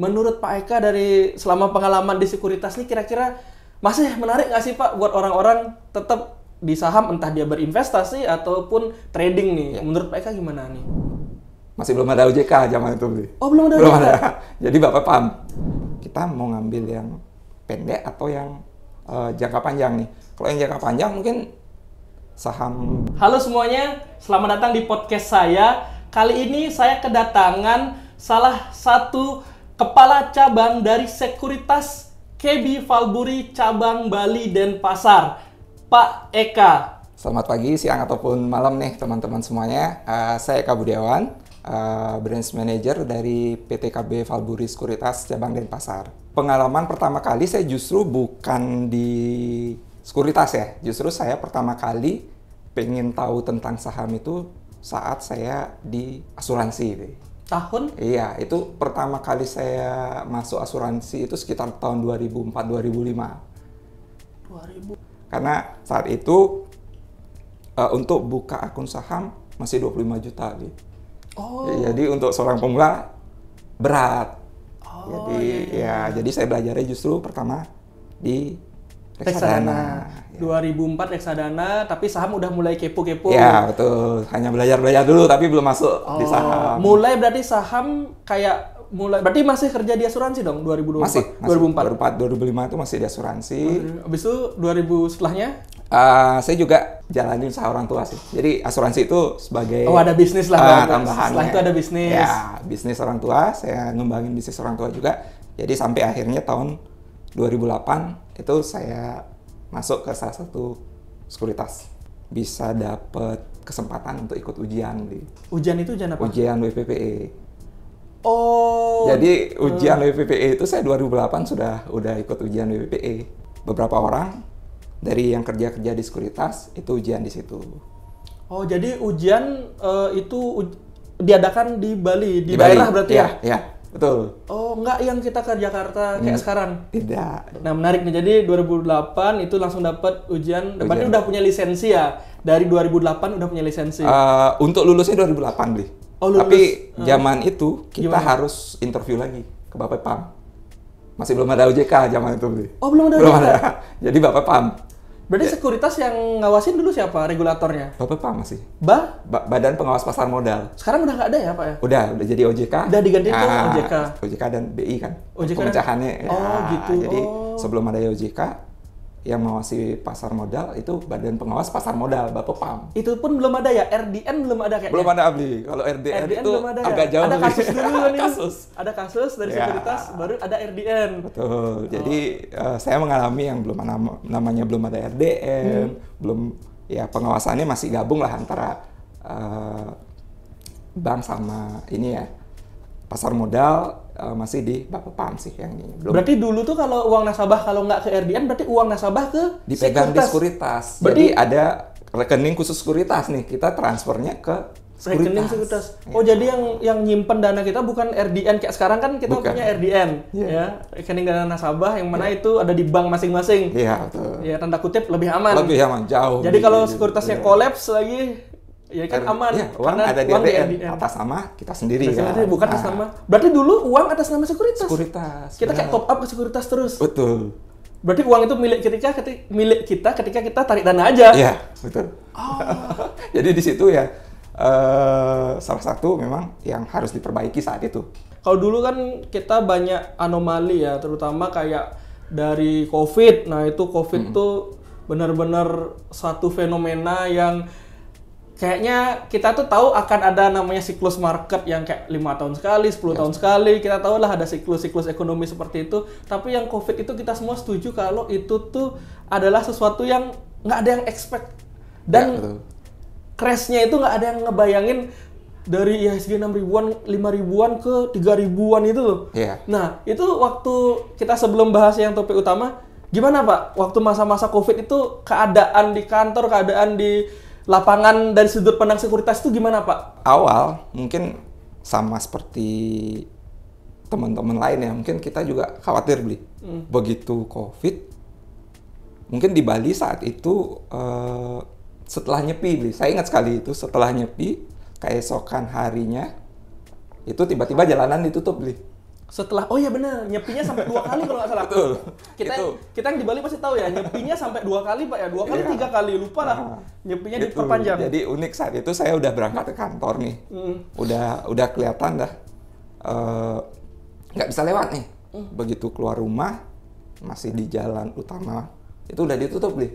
Menurut Pak Eka dari selama pengalaman di sekuritas nih kira-kira masih menarik nggak sih Pak buat orang-orang tetap di saham entah dia berinvestasi ataupun trading nih? Ya. Menurut Pak Eka gimana nih? Masih belum ada OJK zaman itu, Bli. Oh, belum ada Belum OJK? ada. Jadi Bapak paham, kita mau ngambil yang pendek atau yang jangka panjang nih. Kalau yang jangka panjang mungkin saham. Halo semuanya, selamat datang di podcast saya. Kali ini saya kedatangan salah satu kepala cabang dari Sekuritas KB Valburi cabang Bali Denpasar, Pak Eka. Selamat pagi, siang ataupun malam nih teman-teman semuanya. Saya Eka Budiawan, Branch Manager dari PT KB Valburi Sekuritas cabang Denpasar. Pengalaman pertama kali saya justru bukan di sekuritas ya. Justru saya pertama kali pengen tahu tentang saham itu saat saya di asuransi. Tahun? Iya, itu pertama kali saya masuk asuransi itu sekitar tahun 2004-2005. 2000. Karena saat itu untuk buka akun saham masih 25 juta. Oh. Jadi untuk seorang pemula berat. Oh, Jadi saya belajarnya justru pertama di Reksadana. Ya. 2004 reksadana, tapi saham udah mulai kepo-kepo. Ya, betul. Hanya belajar-belajar dulu tapi belum masuk di saham. Mulai berarti saham kayak berarti masih kerja di asuransi dong 2024? Masih 2004. 2005 itu masih di asuransi. Habis itu 2000 setelahnya? Saya juga jalanin usaha orang tua sih. Jadi asuransi itu sebagai ada bisnis lah. Tambahan. Setelah itu ada bisnis. Ya, bisnis orang tua. Saya ngembangin bisnis orang tua juga. Jadi sampai akhirnya tahun 2008 itu saya masuk ke salah satu sekuritas. Bisa dapat kesempatan untuk ikut ujian. Ujian itu ujian apa? Ujian WPPE. Oh. Jadi ujian WPPE itu saya 2008 udah ikut ujian WPPE. Beberapa orang dari yang kerja di sekuritas itu ujian di situ. Oh, jadi ujian itu diadakan di Bali, di Bali. daerah berarti ya? Iya, betul. Oh, enggak yang kita ke Jakarta kayak sekarang? Tidak. Nah, menarik nih. Jadi 2008 itu langsung dapat ujian. Berarti udah punya lisensi ya? Dari 2008 udah punya lisensi? Untuk lulusnya 2008, Bli. Oh, lulus. Tapi zaman itu kita Gimana? harus interview lagi ke Bapak PAM. Masih belum ada OJK zaman itu, Bli. Oh, belum ada Belum OJK? ada. Jadi Bapak PAM. Berarti sekuritas yang ngawasin dulu siapa regulatornya? Bapak PAM masih. Badan Pengawas Pasar Modal. Sekarang udah nggak ada ya, Pak ya? Udah jadi OJK. Udah diganti tuh OJK. OJK dan BI kan. OJK pemecahannya. Oh, gitu. Jadi sebelum ada OJK yang mengawasi pasar modal itu Badan Pengawas Pasar Modal, Bapak PAM. Itu pun belum ada ya? RDN belum ada kayaknya? Belum ada, Bli. Kalau RDN itu belum ada agak ya? jauh. Ada kasus dulu nih. Kasus. Ada kasus dari Ya. sekuritas, baru ada RDN. Betul. Jadi saya mengalami yang belum namanya belum ada RDN, belum ya pengawasannya masih gabung lah antara bank sama ini ya pasar modal masih di Bapak PAM sih yang ini. Belum Berarti dulu tuh kalau uang nasabah kalau nggak ke RDN berarti uang nasabah ke dipegang di sekuritas. Jadi ada rekening khusus sekuritas nih, kita transfernya ke rekening sekuritas. Oh, jadi yang nyimpen dana kita bukan RDN kayak sekarang kan kita Bukan. punya RDN ya, rekening dana nasabah yang mana itu ada di bank masing-masing. Iya, betul. Ya, tanda kutip lebih aman. Lebih aman, jauh. Jadi kalau sekuritasnya kolaps lagi ya kan aman. Iya, uang karena ada di uang RDN, atas nama kita sendiri kan. Bukan atas nama. Berarti dulu uang atas nama sekuritas. Sekuritas. Kita kayak top up ke sekuritas terus. Betul. Berarti uang itu milik kita ketika kita tarik dana aja. Iya, betul. Jadi di situ ya salah satu memang yang harus diperbaiki saat itu. Kalau dulu kan kita banyak anomali ya, terutama kayak dari COVID. Nah, itu COVID tuh benar-benar satu fenomena yang kayaknya kita tuh tahu akan ada namanya siklus market yang kayak 5 tahun sekali, 10 tahun sekali. Kita tahu lah ada siklus-siklus ekonomi seperti itu. Tapi yang COVID itu kita semua setuju kalau itu tuh adalah sesuatu yang nggak ada yang expect. Dan crash-nya itu nggak ada yang ngebayangin dari IHSG 6 ribuan, 5 ribuan ke 3 ribuan itu loh. Iya. Nah, itu waktu kita sebelum bahas yang topik utama, gimana Pak? Waktu masa-masa COVID itu keadaan di kantor, keadaan di lapangan dari sudut pandang sekuritas itu gimana Pak? Awal mungkin sama seperti teman-teman lain ya, mungkin kita juga khawatir, Bli. Begitu COVID, mungkin di Bali saat itu setelah nyepi, Bli. Saya ingat sekali itu setelah nyepi, keesokan harinya itu tiba-tiba jalanan ditutup, Bli. setelah oh iya benar nyepinya sampai 2 kali kalau nggak salah. Betul. Kita yang di Bali pasti tahu ya nyepinya sampai 2 kali Pak ya, 2 kali 3 kali lupa lah nyepinya diperpanjang. Jadi unik saat itu saya udah berangkat ke kantor nih, udah kelihatan dah nggak bisa lewat nih. Begitu keluar rumah masih di jalan utama itu udah ditutup nih.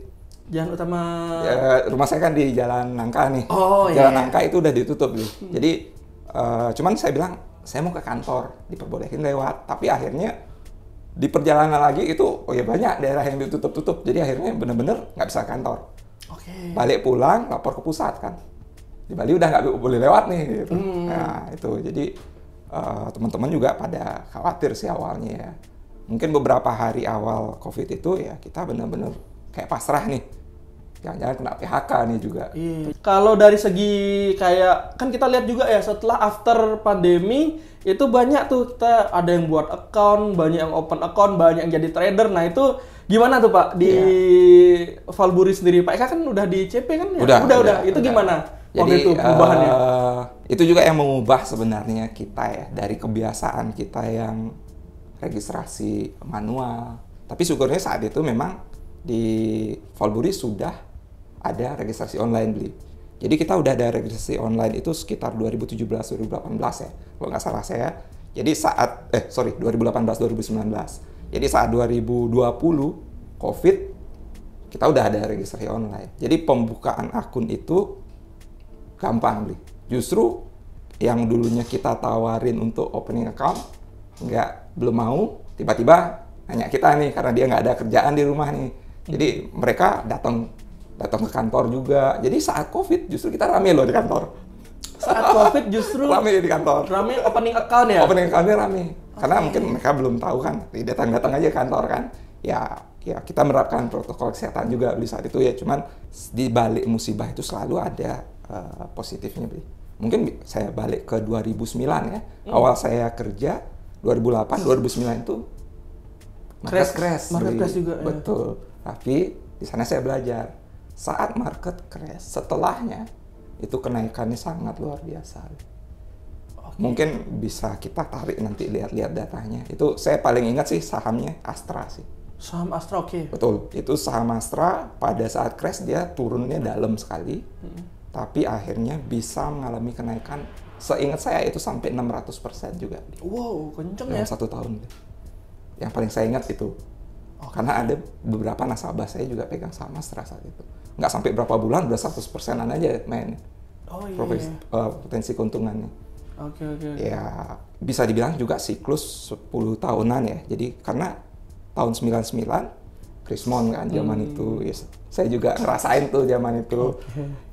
Jalan utama. Ya, rumah saya kan di Jalan Nangka nih. Jalan Nangka itu udah ditutup nih. Jadi cuman saya bilang saya mau ke kantor, diperbolehin lewat. Tapi akhirnya di perjalanan lagi itu, oh ya banyak daerah yang ditutup-tutup. Jadi akhirnya bener-bener nggak bisa ke kantor. Balik pulang, lapor ke pusat kan. Di Bali udah nggak boleh lewat nih. Gitu. Nah itu, jadi teman-teman juga pada khawatir sih awalnya ya. Mungkin beberapa hari awal COVID itu ya kita bener-bener kayak pasrah nih. Jangan-jangan kena PHK nih juga. Iya. Kalau dari segi kayak kan kita lihat juga ya setelah after pandemi itu banyak tuh kita ada yang buat account, banyak yang open account, banyak yang jadi trader. Nah itu gimana tuh Pak di Valburi sendiri? Pak Eka kan udah di CP kan ya? Udah. Itu gimana waktu itu perubahannya? Itu juga yang mengubah sebenarnya kita ya dari kebiasaan kita yang registrasi manual. Tapi syukurnya saat itu memang di Valburi sudah ada registrasi online beli. Jadi kita udah ada registrasi online itu sekitar 2017-2018 ya, kalau nggak salah saya. Jadi saat 2018-2019. Jadi saat 2020 COVID kita udah ada registrasi online. Jadi pembukaan akun itu gampang beli. Justru yang dulunya kita tawarin untuk opening account belum mau, tiba-tiba nanya kita nih karena dia nggak ada kerjaan di rumah nih. Jadi mereka datang ke kantor juga. Jadi saat COVID justru kita rame loh di kantor. Saat COVID justru rame di kantor. Rame opening account ya? Opening account-nya rame. Karena mungkin mereka belum tahu kan, datang-datang aja ke kantor kan. Ya kita menerapkan protokol kesehatan juga di saat itu ya. Cuman di balik musibah itu selalu ada positifnya. Mungkin saya balik ke 2009 ya. Awal saya kerja 2008, 2009 itu market crash juga. Betul. Tapi di sana saya belajar. Saat market crash, setelahnya itu kenaikannya sangat luar biasa. Mungkin bisa kita tarik nanti lihat-lihat datanya. Itu saya paling ingat sih sahamnya Astra sih. Saham Astra, oke. Betul, itu saham Astra pada saat crash dia turunnya dalam sekali. Tapi akhirnya bisa mengalami kenaikan, seingat saya itu sampai 600% juga. Wow, kenceng dalam ya. 1 tahun. Yang paling saya ingat itu. Karena ada beberapa nasabah saya juga pegang saham Astra saat itu. Nggak sampai berapa bulan, udah 100%-an aja main. Potensi keuntungannya. Oke. Ya, bisa dibilang juga siklus 10 tahunan ya. Jadi, karena tahun 99, Krismon kan zaman itu. Ya, saya juga ngerasain tuh zaman itu.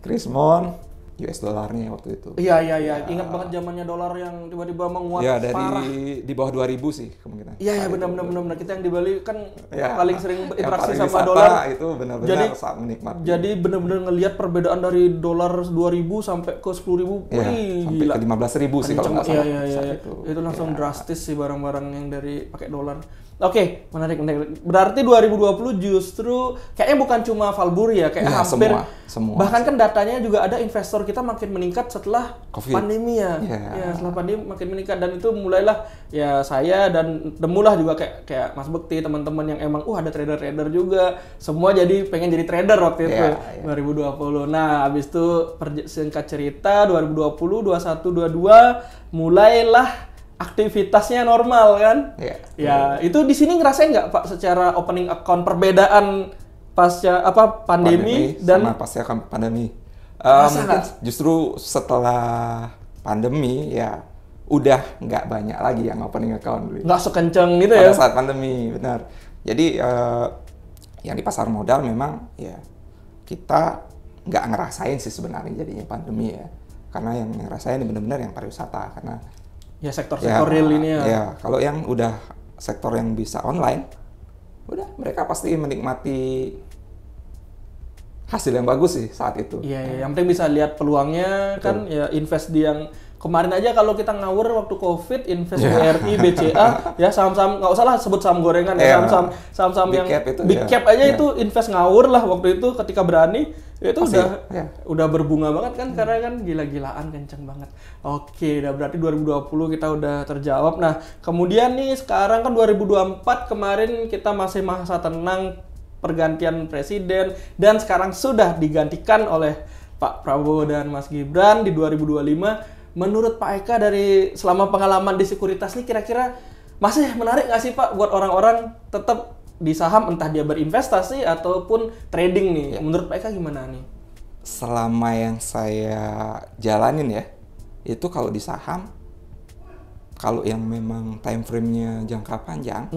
Krismon, US dollarnya waktu itu. Iya. Ingat banget zamannya dolar yang tiba-tiba menguat parah. Di bawah 2000 sih kemungkinan. Iya, benar. Kita yang di Bali kan paling sering berinteraksi sama dolar. Itu benar-benar saat menikmati. Jadi benar-benar ngelihat perbedaan dari dolar 2000 sampai ke 10.000. Sampai ke 15.000 sih kalau nggak salah. Iya. Itu langsung drastis sih barang-barang yang dari pakai dolar. Oke, menarik. Berarti 2020 justru kayaknya bukan cuma Valburi ya, kayak hampir semua. Bahkan kan datanya juga ada investor kita makin meningkat setelah COVID. Pandemi ya. Ya, setelah pandemi makin meningkat dan itu mulailah ya saya dan temulah juga kayak Mas Bekti, teman-teman yang emang ada trader-trader juga. Semua jadi pengen jadi trader waktu itu 2020. Nah, habis itu singkat cerita 2020, 21, 22 mulailah aktivitasnya normal kan? Ya, itu di sini ngerasain nggak Pak secara opening account perbedaan pasca pandemi dan sama pasca pandemi? Mungkin justru setelah pandemi ya udah nggak banyak lagi yang opening account. Nggak sekenceng gitu ya? Pada saat pandemi, benar. Jadi yang di pasar modal memang ya kita nggak ngerasain sih sebenarnya jadinya pandemi ya. Karena yang ngerasain benar-benar yang pariwisata karena ya sektor-sektor real ini ya. Ya, kalau yang udah sektor yang bisa online, udah mereka pasti menikmati hasil yang bagus sih saat itu. Iya, yang penting bisa lihat peluangnya kan ya invest di yang kemarin aja kalau kita ngawur waktu COVID invest BRI, BCA ya saham-saham nggak usah lah sebut saham gorengan ya saham-saham yang big cap aja itu invest ngawur lah waktu itu ketika berani Itu Pasti, udah berbunga banget kan, karena kan gila-gilaan kenceng banget. Oke, udah berarti 2020 kita udah terjawab. Nah, kemudian nih sekarang kan 2024, kemarin kita masih masa tenang pergantian presiden, dan sekarang sudah digantikan oleh Pak Prabowo dan Mas Gibran di 2025. Menurut Pak Eka, dari selama pengalaman di sekuritas nih, kira-kira masih menarik nggak sih Pak buat orang-orang tetap di saham, entah dia berinvestasi ataupun trading nih? Menurut Pak Eka gimana nih? Selama yang saya jalanin ya, itu kalau di saham, kalau yang memang time frame-nya jangka panjang,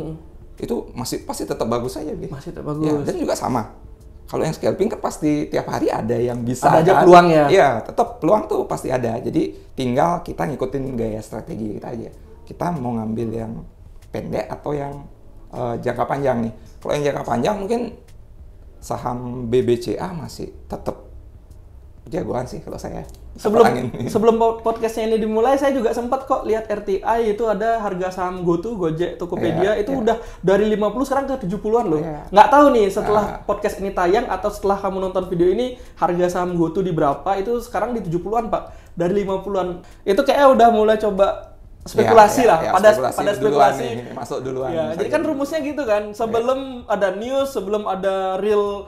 itu masih pasti tetap bagus aja gitu. Masih tetap bagus. Dan juga sama. Kalau yang scalping kan pasti tiap hari ada yang bisa. Ada aja peluangnya. Iya, tetap peluang tuh pasti ada. Jadi tinggal kita ngikutin gaya strategi kita aja. Kita mau ngambil yang pendek atau yang jangka panjang nih. Kalau yang jangka panjang mungkin saham BBCA masih tetap jagoan sih kalau saya. Sebelum podcastnya ini dimulai, saya juga sempat kok lihat RTI itu ada harga saham GoTo, Gojek, Tokopedia itu udah dari 50 sekarang ke 70-an loh. Nggak tahu nih setelah podcast ini tayang atau setelah kamu nonton video ini, harga saham GoTo di berapa? Itu sekarang di 70-an Pak, dari 50-an. Itu kayaknya udah mulai coba spekulasi lah, pada spekulasi masuk duluan. Ya, jadi kan rumusnya gitu kan, sebelum ada news, sebelum ada real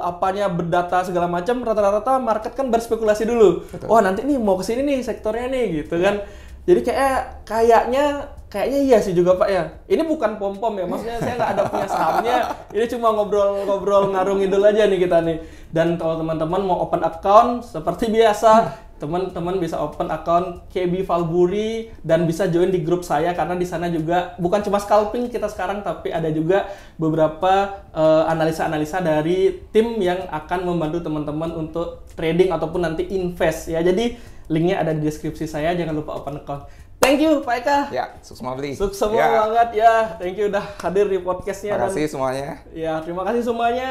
apanya berdata segala macam, rata-rata market kan berspekulasi dulu. Betul. Wah, nanti nih mau kesini nih sektornya nih gitu kan. Jadi kayaknya iya sih juga Pak ya. Ini bukan pom-pom ya, maksudnya saya nggak ada punya sahamnya. Ini cuma ngobrol-ngobrol ngarung idul aja nih kita nih. Dan kalau teman-teman mau open account seperti biasa, teman-teman bisa open account KB Valburi dan bisa join di grup saya, karena di sana juga bukan cuma scalping kita sekarang, tapi ada juga beberapa analisa-analisa dari tim yang akan membantu teman-teman untuk trading ataupun nanti invest ya. Jadi linknya ada di deskripsi saya, jangan lupa open account. Thank you Pak Eka. Ya, sukses beli. Sukses banget ya. Thank you udah hadir di podcastnya. Terima kasih semuanya. Ya, terima kasih semuanya.